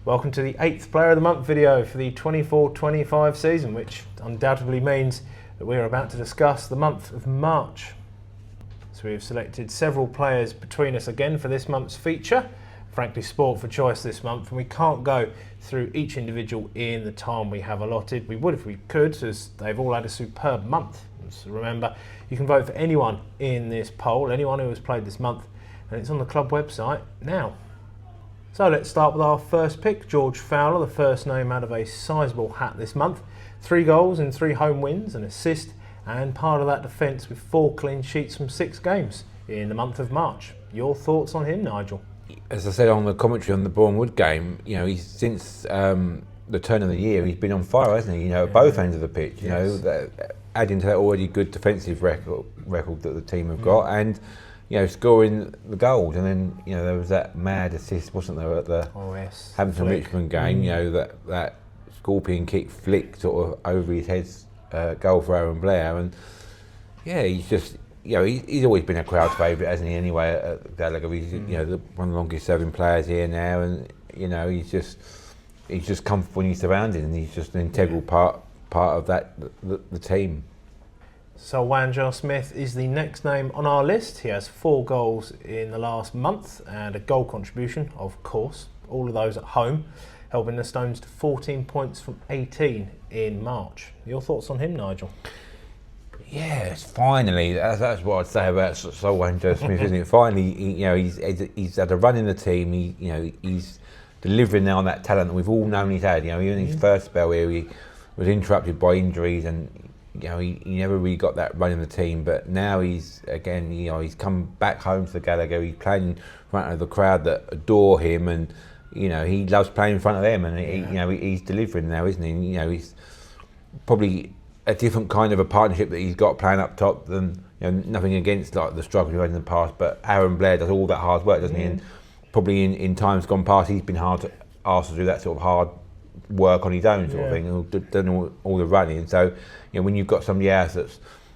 Welcome to the 8th Player of the Month video for the 24-25 season, which undoubtedly means that we are about to discuss the month of March. So we have selected several players between us again for this month's feature. Frankly, sport for choice this month, and we can't go through each individual in the time we have allotted. We would if we could, as they've all had a superb month. So remember, you can vote for anyone in this poll, anyone who has played this month, and it's on the club website now. So let's start with our first pick, George Fowler, the first name out of a sizable hat this month. 3 goals in 3 home wins, an assist, and part of that defence with 4 clean sheets from 6 games in the month of March. Your thoughts on him, Nigel? As I said on the commentary on the Bournemouth game, he's since the turn of the year, he's been on fire, hasn't he? At both ends of the pitch. Adding to that already good defensive record that the team have got, and scoring the goals. And then there was that mad assist, wasn't there, at the Hampton Richmond game? That scorpion kick flick sort of over his head, goal for Aaron Blair, and he's just. He's always been a crowd favourite, hasn't he? Anyway, at Gallagher, he's one of the longest-serving players here now, and he's just comfortable in his surroundings, and he's just an integral part of the team. So Wanjar Smith is the next name on our list. He has 4 goals in the last month and a goal contribution, of course. All of those at home, helping the Stones to 14 points from 18 in March. Your thoughts on him, Nigel? Yes, finally. That's what I'd say about Wanjar Smith, isn't it? Finally, he's had a run in the team. He's delivering now on that talent that we've all known he's had. Even in his first spell here, he was interrupted by injuries, and he never really got that run in the team. But now he's come back home to the Gallagher. He's playing in front of the crowd that adore him, and he loves playing in front of them. And he's delivering now, isn't he? He's probably a different kind of a partnership that he's got playing up top than nothing against like the struggle we've had in the past, but Aaron Blair does all that hard work, doesn't he? And probably in times gone past he's been asked to do that sort of hard work on his own sort of thing, and done all the running. So when you've got somebody else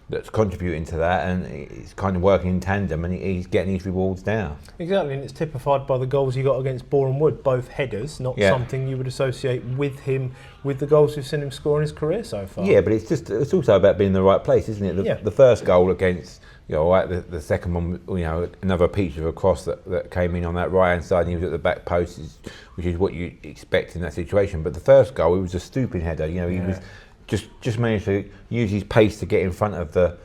that's contributing to that, and it's kind of working in tandem, and he's getting his rewards now. Exactly, and it's typified by the goals he got against Boreham Wood, both headers, not something you would associate with him with the goals we've seen him score in his career so far. Yeah, but it's also about being in the right place, isn't it? The first goal against, the second one, another piece of a cross that came in on that right hand side, and he was at the back post, which is what you expect in that situation. But the first goal, it was a stupid header. He was just managed to use his pace to get in front of the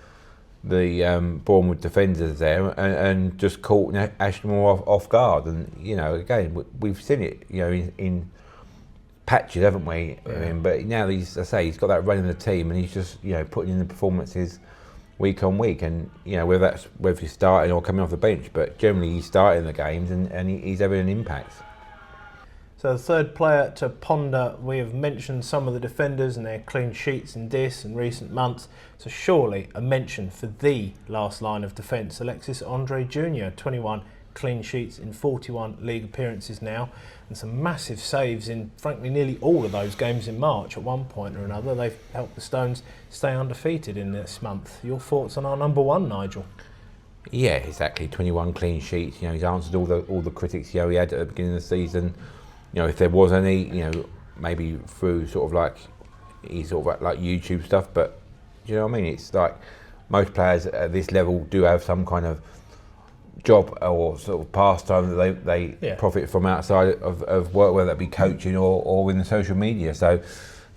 Bournemouth defenders there, and just caught Ashmore off guard. And again, we've seen it in patches, haven't we? But now he's got that run in the team, and he's just putting in the performances week on week, and whether he's starting or coming off the bench, but generally he's starting the games, and he's having an impact. So the third player to ponder, we have mentioned some of the defenders and their clean sheets in this and recent months, so surely a mention for the last line of defence, Alexis Andre Jr., 21 clean sheets in 41 league appearances now, and some massive saves in frankly nearly all of those games in March at one point or another. They've helped the Stones stay undefeated in this month. Your thoughts on our number one, Nigel? Yeah, exactly, 21 clean sheets. He's answered all the critics he had at the beginning of the season. If there was any, maybe through sort of like YouTube stuff, but do you know what I mean? It's like most players at this level do have some kind of job or sort of pastime that they profit from outside of work, whether that be coaching or in the social media. So,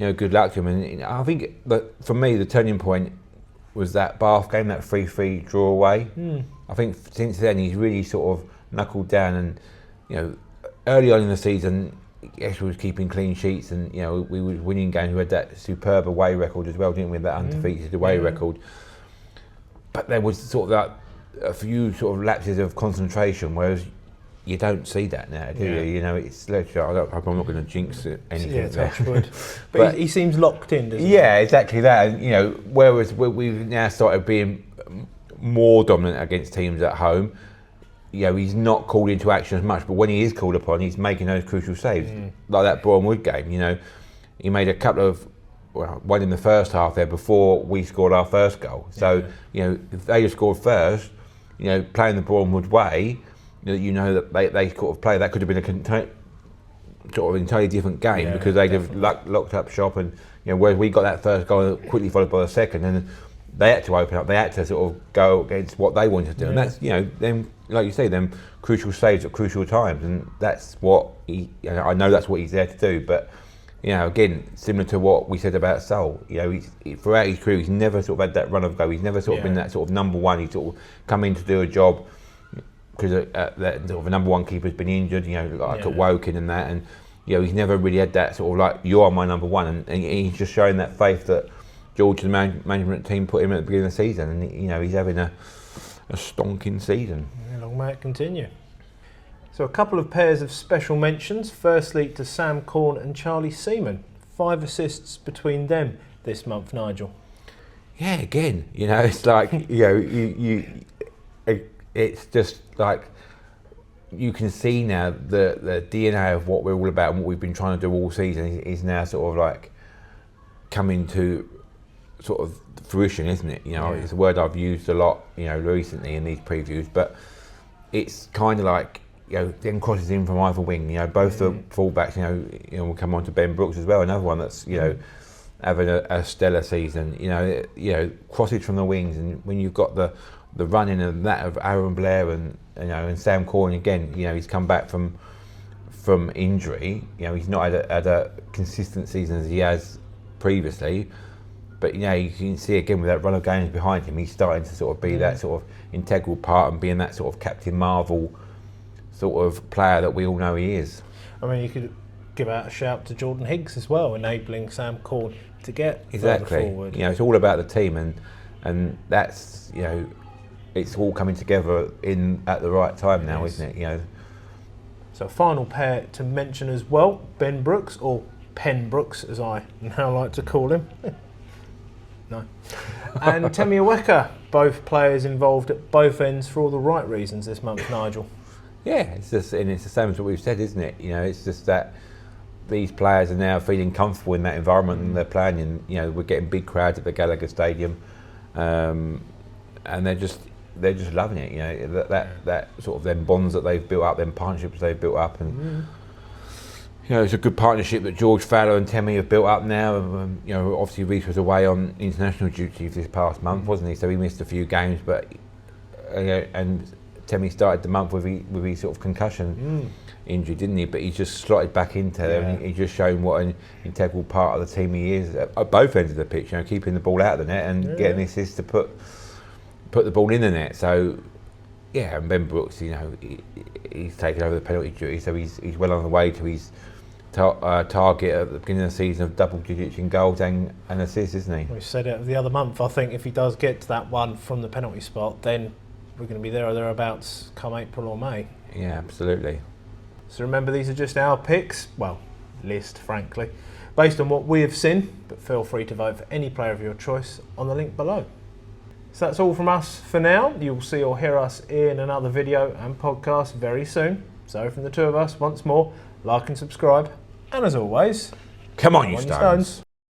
good luck to him. And I think that for me, the turning point was that Bath game, that 3-3 draw away. I think since then he's really sort of knuckled down, and early on in the season, yes, we was keeping clean sheets, and we were winning games. We had that superb away record as well, didn't we? That undefeated away record. But there was sort of that a few sort of lapses of concentration, whereas you don't see that now, do you? It's I'm not going to jinx anything. Touch wood. But he seems locked in, doesn't he? Yeah, exactly that. And whereas we've now started being more dominant against teams at home. He's not called into action as much, but when he is called upon, he's making those crucial saves, like that Boreham Wood game. He made a couple of, one in the first half there before we scored our first goal. So, if they had scored first, playing the Boreham Wood way, that they sort of play, that could have been sort of entirely different game, Yeah, because they'd have locked up shop, and whereas we got that first goal quickly followed by the second, and they had to open up. They had to sort of go against what they wanted to do, and that's them, like you say, them crucial saves at crucial times, and that's what I know that's what he's there to do. But again, similar to what we said about Sol, throughout his career, he's never sort of had that run of go. He's never sort of been that sort of number one. He's sort of come in to do a job because that sort of a number one keeper's been injured, like at Woking and that, and he's never really had that sort of like, you are my number one, and he's just showing that faith that George and the management team put him at the beginning of the season, and he's having a stonking season. Long may it continue. So a couple of pairs of special mentions. Firstly to Sam Corn and Charlie Seaman. 5 assists between them this month, Nigel. Yeah, again, it's like it's just like you can see now the DNA of what we're all about and what we've been trying to do all season is now sort of like coming to sort of fruition, isn't it? It's a word I've used a lot, recently in these previews, but it's kind of like, then crosses in from either wing, both the fullbacks, we'll come on to Ben Brooks as well, another one that's, having a stellar season, crosses from the wings, and when you've got the running and that of Aaron Blair and Sam Corn again, he's come back from injury, he's not had a consistent season as he has previously, but you can see again with that run of games behind him, he's starting to sort of be that sort of integral part and being that sort of Captain Marvel sort of player that we all know he is. I mean, you could give out a shout to Jordan Higgs as well, enabling Sam Corn to get further forward. It's all about the team, and that's it's all coming together at the right time now, isn't it? So a final pair to mention as well, Ben Brooks, or Pen Brooks as I now like to call him. No. And Temi Aweka, both players involved at both ends for all the right reasons this month, Nigel. Yeah, it's the same as what we've said, isn't it? It's just that these players are now feeling comfortable in that environment and they're playing in, we're getting big crowds at the Gallagher Stadium, and they're just loving it. That sort of them bonds that they've built up, them partnerships they've built up, and it's a good partnership that George Fowler and Temi have built up now. Obviously Reece was away on international duty this past month, wasn't he? So he missed a few games, but and Temi started the month with his sort of concussion injury, didn't he? But he's just slotted back into there, and he's just shown what an integral part of the team he is at both ends of the pitch. Keeping the ball out of the net and getting the assist to put the ball in the net. So and Ben Brooks, he's taken over the penalty duty, so he's well on the way to his target at the beginning of the season of double digits in goals and assists, isn't he? We said it the other month. I think if he does get to that one from the penalty spot, then we're going to be there or thereabouts come April or May. Yeah, absolutely. So remember, these are just our picks, list frankly, based on what we have seen, but feel free to vote for any player of your choice on the link below. So that's all from us for now. You'll see or hear us in another video and podcast very soon. So from the two of us, once more, like and subscribe. And as always, come on, you stones.